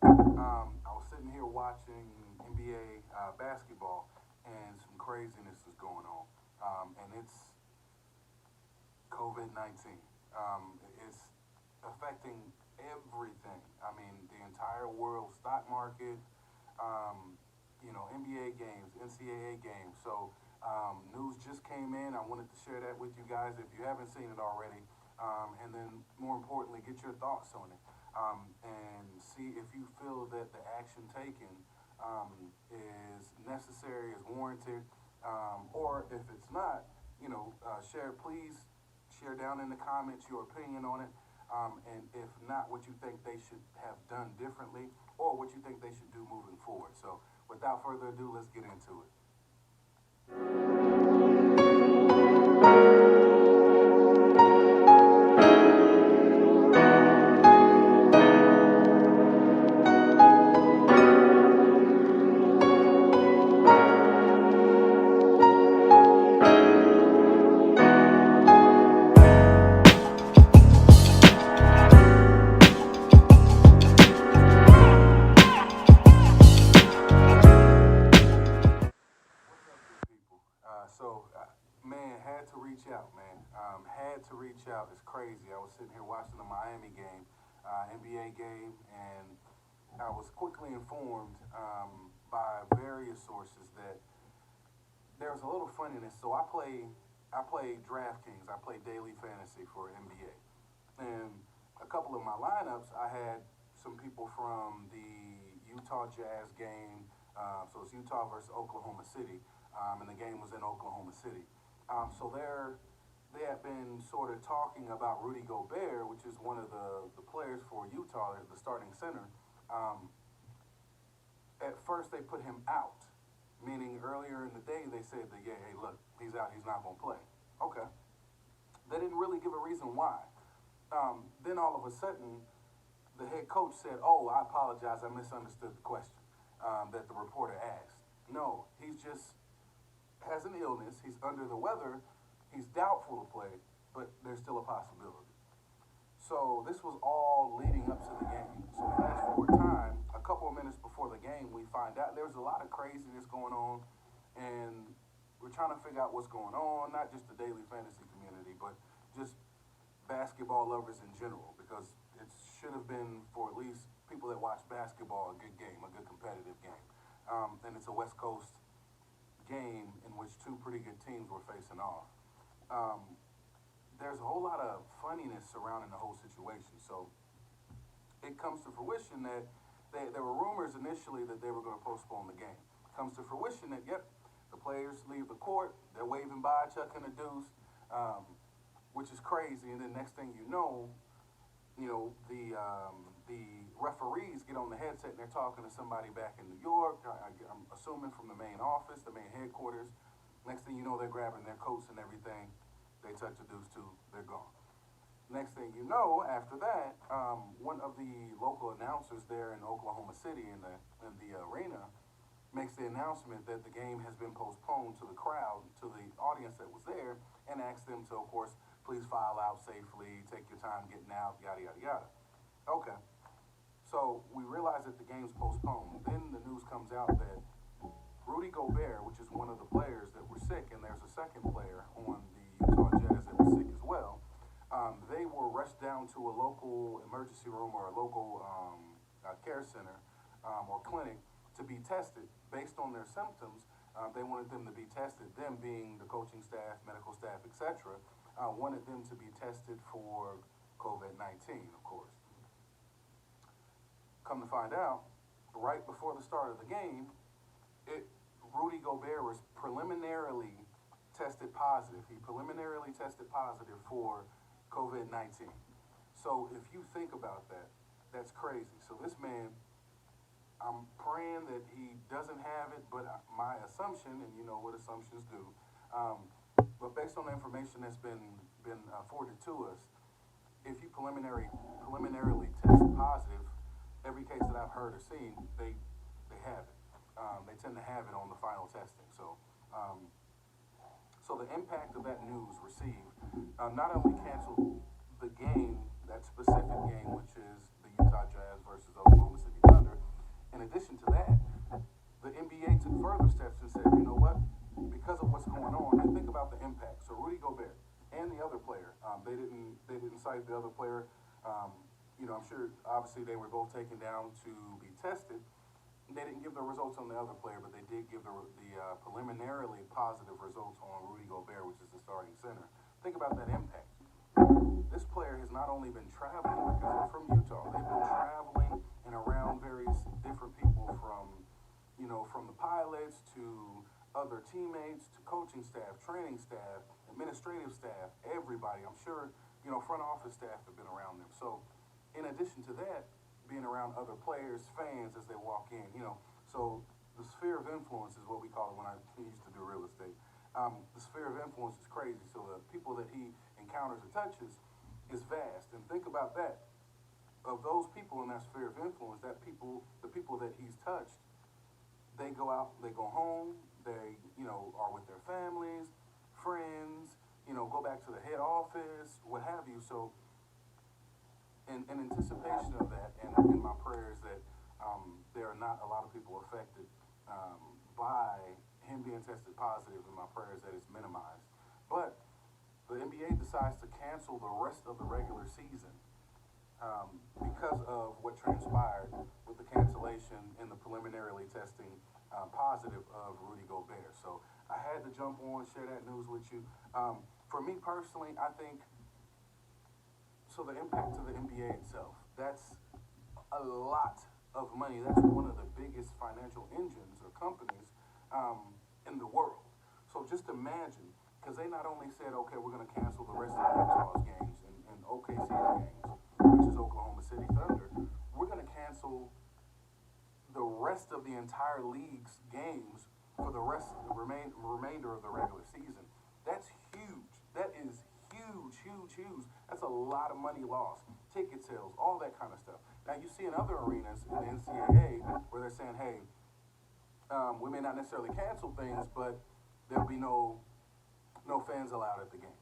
I was sitting here watching NBA basketball, and some craziness is going on. And it's COVID-19. It's affecting everything. I mean, the entire world stock market, NBA games, NCAA games. So news just came in. I wanted to share that with you guys if you haven't seen it already. And then more importantly, get your thoughts on it. And see if you feel that the action taken is necessary, is warranted, or if it's not, please share down in the comments your opinion on it, and if not, what you think they should have done differently, or what you think they should do moving forward. So without further ado, let's get into it. Man, had to reach out, man. Had to reach out. It's crazy. I was sitting here watching the Miami game, NBA game, and I was quickly informed by various sources that there's a little funniness. So I play DraftKings. I play daily fantasy for NBA, and a couple of my lineups, I had some people from the Utah Jazz game. So it's Utah versus Oklahoma City, and the game was in Oklahoma City. So they have been sort of talking about Rudy Gobert, which is one of the players for Utah, the starting center. At first, they put him out, meaning earlier in the day they said that, yeah, hey, look, he's out, he's not going to play. Okay. They didn't really give a reason why. Then all of a sudden, the head coach said, oh, I apologize, I misunderstood the question that the reporter asked. No, he's just has an illness, he's under the weather, he's doubtful to play, but there's still a possibility. So this was all leading up to the game. So fast forward time, a couple of minutes before the game, we find out there's a lot of craziness going on, and we're trying to figure out what's going on, not just the daily fantasy community, but just basketball lovers in general, because it should have been, for at least people that watch basketball, a good game, a good competitive game. And it's a West Coast game in which two pretty good teams were facing off. There's a whole lot of funniness surrounding the whole situation. So it comes to fruition that there were rumors initially that they were going to postpone the game. It comes to fruition that, yep, the players leave the court, they're waving by, chucking a deuce, which is crazy. And then next thing you know, the referees get on the headset and they're talking to somebody back in New York. I'm assuming from the main office, the main headquarters. Next thing you know, they're grabbing their coats and everything. They touch the deuce too, they're gone. Next thing you know, after that, one of the local announcers there in Oklahoma City in the arena makes the announcement that the game has been postponed to the crowd, to the audience that was there, and asks them to, of course, please file out safely, take your time getting out, yada, yada, yada. Okay. So we realize that the game's postponed. Then the news comes out that Rudy Gobert, which is one of the players that were sick, and there's a second player on the Utah Jazz that was sick as well, they were rushed down to a local emergency room or a local care center or clinic to be tested. Based on their symptoms, they wanted them to be tested, them being the coaching staff, medical staff, etc., wanted them to be tested for COVID-19, of course. Come to find out, right before the start of the game, Rudy Gobert was preliminarily tested positive. He preliminarily tested positive for COVID-19. So if you think about that, that's crazy. So this man, I'm praying that he doesn't have it, but my assumption, and you know what assumptions do, but based on the information that's been forwarded to us, if you preliminarily test positive, every case that I've heard or seen, they have it. They tend to have it on the final testing. So the impact of that news received not only canceled the game, that specific game, which is the Utah Jazz versus Oklahoma City Thunder, addition to that, the NBA took further steps and said, you know what, because of what's going on, and think about the impact. So Rudy Gobert and the other player, they didn't cite the other player. I'm sure obviously they were both taken down to be tested. They didn't give the results on the other player, but they did give the preliminarily positive results on Rudy Gobert, which is the starting center. Think about that impact. This player has not only been traveling, because they're from Utah, they've been traveling and around various different people from the pilots to other teammates to coaching staff, training staff, administrative staff, everybody. I'm sure, front office staff have been around them. So in addition to that, being around other players, fans as they walk in, so the sphere of influence is what we call it when I used to do real estate. The sphere of influence is crazy. So the people that he encounters or touches is vast. And think about that. Of those people in that sphere of influence, the people that he's touched, they go out, they go home, they, are with their families, friends, go back to the head office, what have you. So in anticipation of that, and in my prayers that there are not a lot of people affected by him being tested positive, in my prayers that it's minimized. But the NBA decides to cancel the rest of the regular season because of what transpired with the cancellation and the preliminarily testing positive of Rudy Gobert. So I had to jump on, share that news with you. For me personally, I think, so the impact to the NBA itself, that's a lot of money. That's one of the biggest financial engines or companies in the world. So just imagine, because they not only said, okay, we're going to cancel the rest of Utah's games and OKC's games, which is Oklahoma City Thunder, we're going to cancel the rest of the entire league's games for the remainder of the regular season. That's huge. That is huge, huge, huge. That's a lot of money lost. Ticket sales, all that kind of stuff. Now you see in other arenas in the NCAA where they're saying, hey, we may not necessarily cancel things, but there'll be no fans allowed at the game.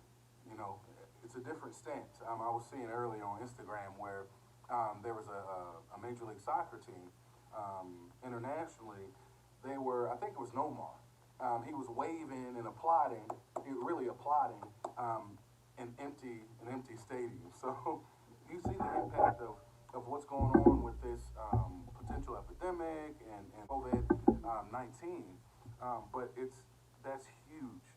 It's a different stance. I was seeing earlier on Instagram where there was a Major League Soccer team internationally. They were, I think it was Neymar. He was waving and applauding, an empty stadium. So you see the impact of what's going on with this potential epidemic and COVID-19. But that's huge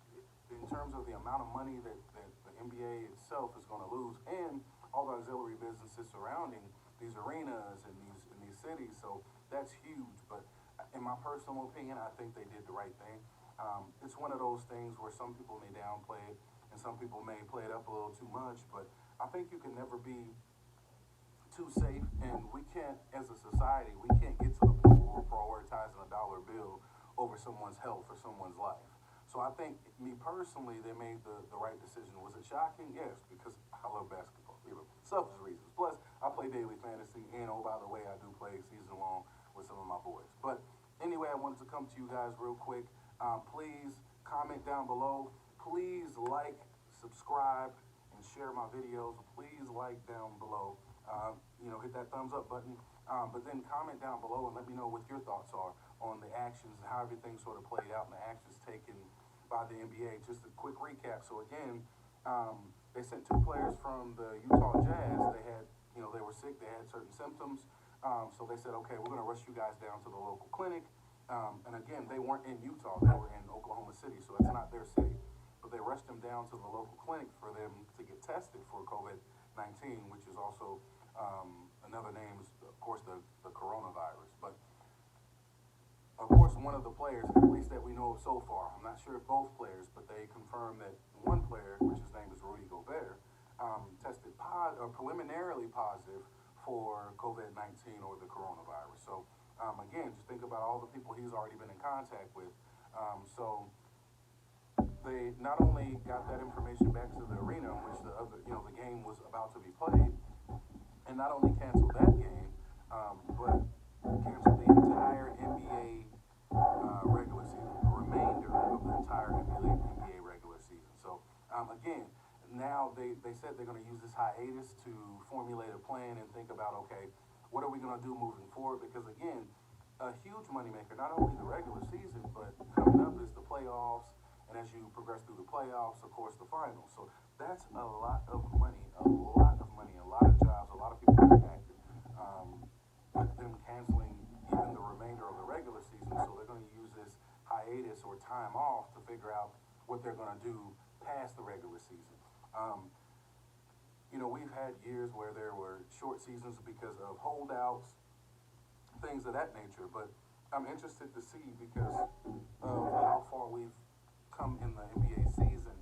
in terms of the amount of money that the NBA itself is going to lose, and all the auxiliary businesses surrounding these arenas and these cities. So that's huge. But in my personal opinion, I think they did the right thing. It's one of those things where some people may downplay it and some people may play it up a little too much, but I think you can never be too safe, and we can't, as a society, we can't get to the point where we're prioritizing a dollar bill over someone's health or someone's life. So I think, me personally, they made the right decision. Was it shocking? Yes, because I love basketball. Selfish reasons. Plus, I play daily fantasy, and oh, by the way, I do play season long with some of my boys. But anyway, I wanted to come to you guys real quick. Please comment down below. Please like, subscribe, and share my videos. Please like down below. Hit that thumbs up button. But then comment down below and let me know what your thoughts are on the actions and how everything sort of played out and the actions taken by the NBA. Just a quick recap. So again, they sent 2 players from the Utah Jazz. They had, they were sick. They had certain symptoms. So they said, okay, we're going to rush you guys down to the local clinic. And again, they weren't in Utah. They were in Oklahoma City. So it's not their city. But they rushed them down to the local clinic for them to get tested for COVID-19, which is also another name is, of course, the coronavirus. But of course, one of the players, at least that we know of so far, I'm not sure if both players, but they confirmed that one player, which his name is Rudy Gobert, tested preliminarily positive for COVID-19 or the coronavirus. So again, just think about all the people he's already been in contact with. So they not only got that information back to the arena in which the game was about to be played, and not only canceled that game, but canceled the entire NBA regular season, the remainder of the entire NBA regular season. So again, now they said they're going to use this hiatus to formulate a plan and think about, okay, what are we going to do moving forward? Because again, a huge moneymaker, not only the regular season, but coming up is the playoffs, and as you progress through the playoffs, of course, the finals. So that's a lot of money, a lot of money, a lot of jobs, a lot of people impacted. With them canceling even the remainder of the regular season, so they're going to use this hiatus or time off to figure out what they're going to do past the regular season. We've had years where there were short seasons because of holdouts, things of that nature, but I'm interested to see because of how far we've come in the NBA season.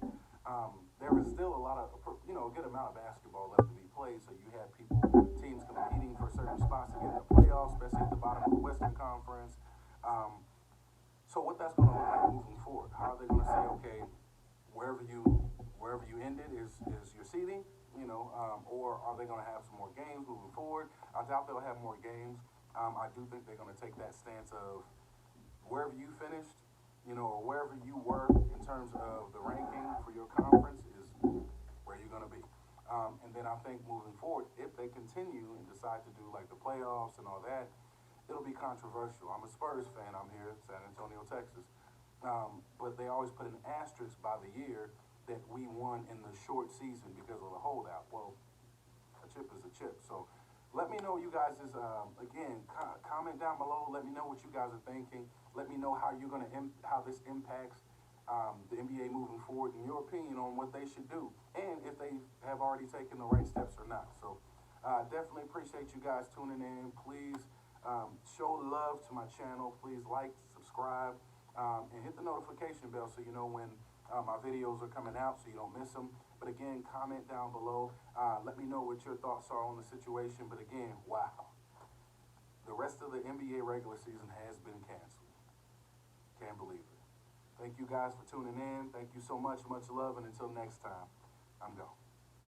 There is still a lot of, a good amount of basketball left to be played, so you have teams competing for certain spots to get in the playoffs, especially at the bottom of the Western Conference. So what that's going to look like moving forward? How are they going to say, okay, wherever you ended is your seeding, or are they going to have some more games moving forward? I doubt they'll have more games. I do think they're going to take that stance of wherever you finished, or wherever you were in terms of the ranking for your conference is where you're going to be. And then I think moving forward, if they continue and decide to do like the playoffs and all that, it'll be controversial. I'm a Spurs fan. I'm here in San Antonio, Texas. But they always put an asterisk by the year that we won in the short season because of the holdout. Well, a chip is a chip. So let me know you guys is, again, comment down below. Let me know what you guys are thinking. Let me know how how this impacts the NBA moving forward, in your opinion on what they should do, and if they have already taken the right steps or not. So definitely appreciate you guys tuning in. Please show love to my channel. Please like, subscribe, and hit the notification bell so you know when my videos are coming out so you don't miss them. But again, comment down below. Let me know what your thoughts are on the situation. But again, wow. The rest of the NBA regular season has been canceled. Can't believe it. Thank you guys for tuning in. Thank you so much. Much love. And until next time, I'm gone.